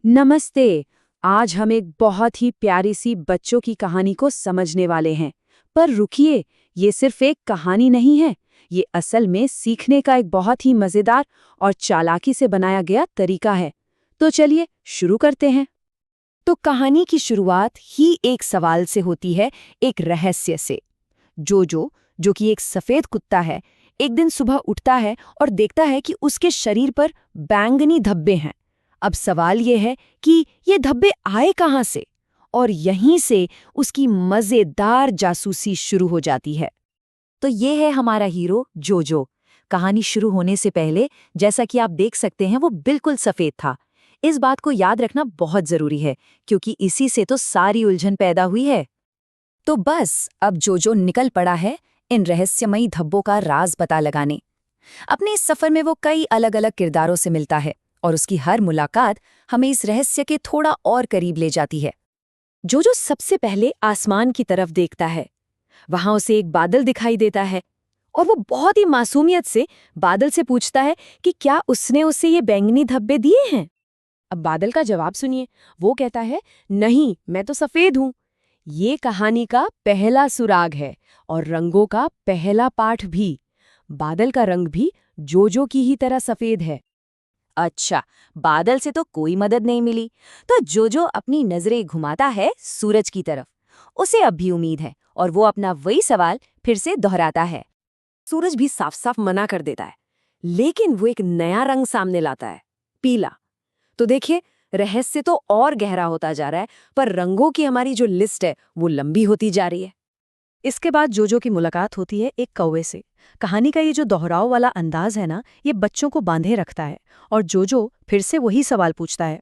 नमस्ते। आज हम एक बहुत ही प्यारी सी बच्चों की कहानी को समझने वाले हैं। पर रुकिए, ये सिर्फ एक कहानी नहीं है। ये असल में सीखने का एक बहुत ही मजेदार और चालाकी से बनाया गया तरीका है। तो चलिए शुरू करते हैं। तो कहानी की शुरुआत ही एक सवाल से होती है, एक रहस्य से। जोजो, जो कि एक सफेद कुत्ता है, एक दिन सुबह उठता है और देखता है कि उसके शरीर पर बैंगनी धब्बे हैं। अब सवाल ये है कि ये धब्बे आए कहाँ से? और यहीं से उसकी मजेदार जासूसी शुरू हो जाती है। तो ये है हमारा हीरो जोजो। कहानी शुरू होने से पहले, जैसा कि आप देख सकते हैं, वो बिल्कुल सफेद था। इस बात को याद रखना बहुत जरूरी है, क्योंकि इसी से तो सारी उलझन पैदा हुई है। तो बस अब जोजो निकल पड़ा है इन रहस्यमयी धब्बों का राज पता लगाने। अपने इस सफर में वो कई अलग अलग किरदारों से मिलता है और उसकी हर मुलाकात हमें इस रहस्य के थोड़ा और करीब ले जाती है। जोजो सबसे पहले आसमान की तरफ देखता है। वहां उसे एक बादल दिखाई देता है और वो बहुत ही मासूमियत से बादल से पूछता है कि क्या उसने उसे ये बैंगनी धब्बे दिए हैं। अब बादल का जवाब सुनिए। वो कहता है, नहीं, मैं तो सफेद हूं। ये कहानी का पहला सुराग है और रंगों का पहला पाठ भी। बादल का रंग भी जोजो की ही तरह सफेद है। अच्छा, बादल से तो कोई मदद नहीं मिली, तो जोजो अपनी नजरें घुमाता है सूरज की तरफ। उसे अब भी उम्मीद है और वो अपना वही सवाल फिर से दोहराता है। सूरज भी साफ साफ मना कर देता है, लेकिन वो एक नया रंग सामने लाता है, पीला। तो देखिए, रहस्य तो और गहरा होता जा रहा है, पर रंगों की हमारी जो लिस्ट है वो लंबी होती जा रही है। इसके बाद जोजो की मुलाकात होती है एक कौवे से। कहानी का ये जो दोहराव वाला अंदाज है ना, ये बच्चों को बांधे रखता है और जोजो फिर से वही सवाल पूछता है।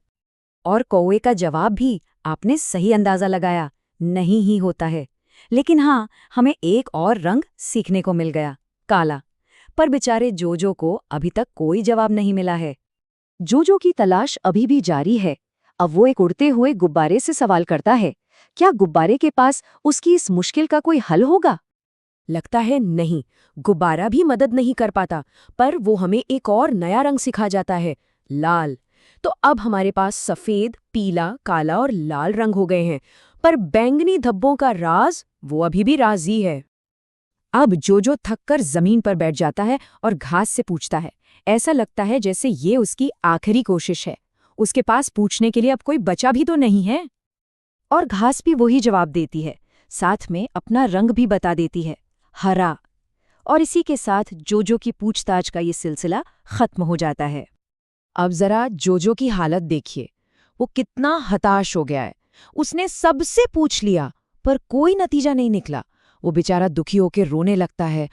और कौवे का जवाब भी आपने सही अंदाजा लगाया, नहीं ही होता है। लेकिन हाँ, हमें एक और रंग सीखने को मिल गया, काला। पर बेचारे जोजो को अभी तक कोई जवाब नहीं मिला है। जोजो की तलाश अभी भी जारी है। अब वो एक उड़ते हुए गुब्बारे से सवाल करता है, क्या गुब्बारे के पास उसकी इस मुश्किल का कोई हल होगा? लगता है नहीं, गुब्बारा भी मदद नहीं कर पाता, पर वो हमें एक और नया रंग सिखा जाता है, लाल। तो अब हमारे पास सफेद, पीला, काला और लाल रंग हो गए हैं, पर बैंगनी धब्बों का राज वो अभी भी राज ही है। अब जोजो थककर जमीन पर बैठ जाता है और घास से पूछता है। ऐसा लगता है जैसे ये उसकी आखिरी कोशिश है। उसके पास पूछने के लिए अब कोई बचा भी तो नहीं है। और घास भी वही जवाब देती है, साथ में अपना रंग भी बता देती है, हरा। और इसी के साथ जोजो की पूछताछ का ये सिलसिला खत्म हो जाता है। अब जरा जोजो की हालत देखिए, वो कितना हताश हो गया है। उसने सबसे पूछ लिया, पर कोई नतीजा नहीं निकला। वो बेचारा दुखी होकर रोने लगता है।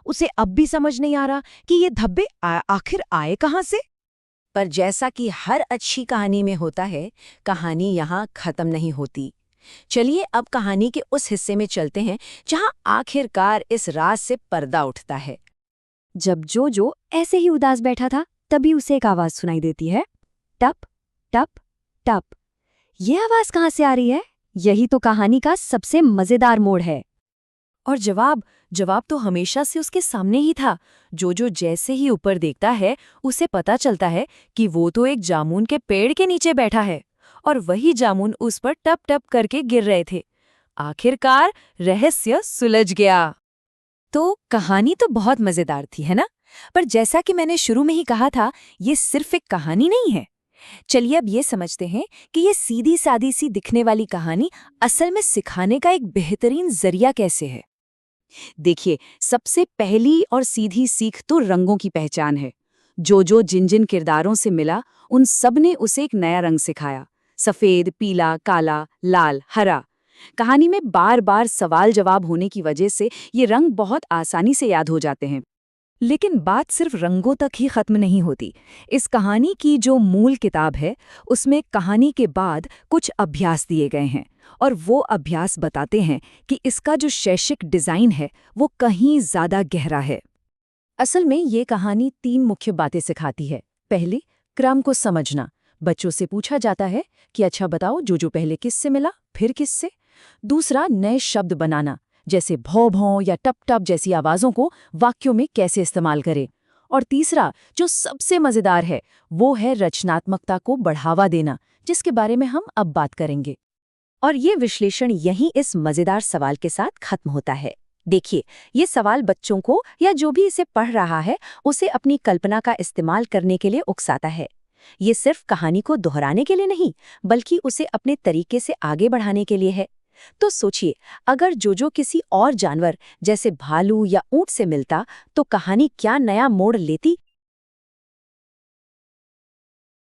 उसे अब भी समझ नहीं आ रहा कि ये धब्बे आखिर आए कहाँ से। पर जैसा कि हर अच्छी कहानी में होता है, कहानी यहाँ खत्म नहीं होती। चलिए अब कहानी के उस हिस्से में चलते हैं जहाँ आखिरकार इस राज से पर्दा उठता है। जब जोजो ऐसे ही उदास बैठा था, तभी उसे एक आवाज सुनाई देती है, टप टप टप। ये आवाज कहाँ से आ रही है? यही तो कहानी का सबसे मजेदार मोड़ है। और जवाब तो हमेशा से उसके सामने ही था। जोजो जैसे ही ऊपर देखता है, उसे पता चलता है कि वो तो एक जामुन के पेड़ के नीचे बैठा है और वही जामुन उस पर टप टप करके गिर रहे थे। आखिरकार रहस्य सुलझ गया। तो कहानी तो बहुत मजेदार थी, है ना? पर जैसा कि मैंने शुरू में ही कहा था, ये सिर्फ एक कहानी नहीं है। चलिए अब ये समझते हैं कि ये सीधी सादी सी दिखने वाली कहानी असल में सिखाने का एक बेहतरीन जरिया कैसे है। देखिए, सबसे पहली और सीधी सीख तो रंगों की पहचान है। जोजो जिन जिन किरदारों से मिला, उन सब ने उसे एक नया रंग सिखाया, सफेद, पीला, काला, लाल, हरा। कहानी में बार बार सवाल जवाब होने की वजह से ये रंग बहुत आसानी से याद हो जाते हैं। लेकिन बात सिर्फ रंगों तक ही खत्म नहीं होती। इस कहानी की जो मूल किताब है, उसमें कहानी के बाद कुछ अभ्यास दिए गए हैं और वो अभ्यास बताते हैं कि इसका जो शैक्षिक डिज़ाइन है वो कहीं ज़्यादा गहरा है। असल में ये कहानी 3 मुख्य बातें सिखाती है। पहली, क्रम को समझना। बच्चों से पूछा जाता है कि अच्छा बताओ, जोजो पहले किससे मिला, फिर किससे। दूसरा, नए शब्द बनाना, जैसे भौ भौ या टप टप जैसी आवाज़ों को वाक्यों में कैसे इस्तेमाल करें। और तीसरा, जो सबसे मजेदार है, वो है रचनात्मकता को बढ़ावा देना, जिसके बारे में हम अब बात करेंगे। और ये विश्लेषण यहीं इस मजेदार सवाल के साथ खत्म होता है। देखिए, ये सवाल बच्चों को या जो भी इसे पढ़ रहा है उसे अपनी कल्पना का इस्तेमाल करने के लिए उकसाता है। ये सिर्फ कहानी को दोहराने के लिए नहीं, बल्कि उसे अपने तरीके से आगे बढ़ाने के लिए है। तो सोचिए, अगर जोजो किसी और जानवर जैसे भालू या ऊंट से मिलता तो कहानी क्या नया मोड़ लेती।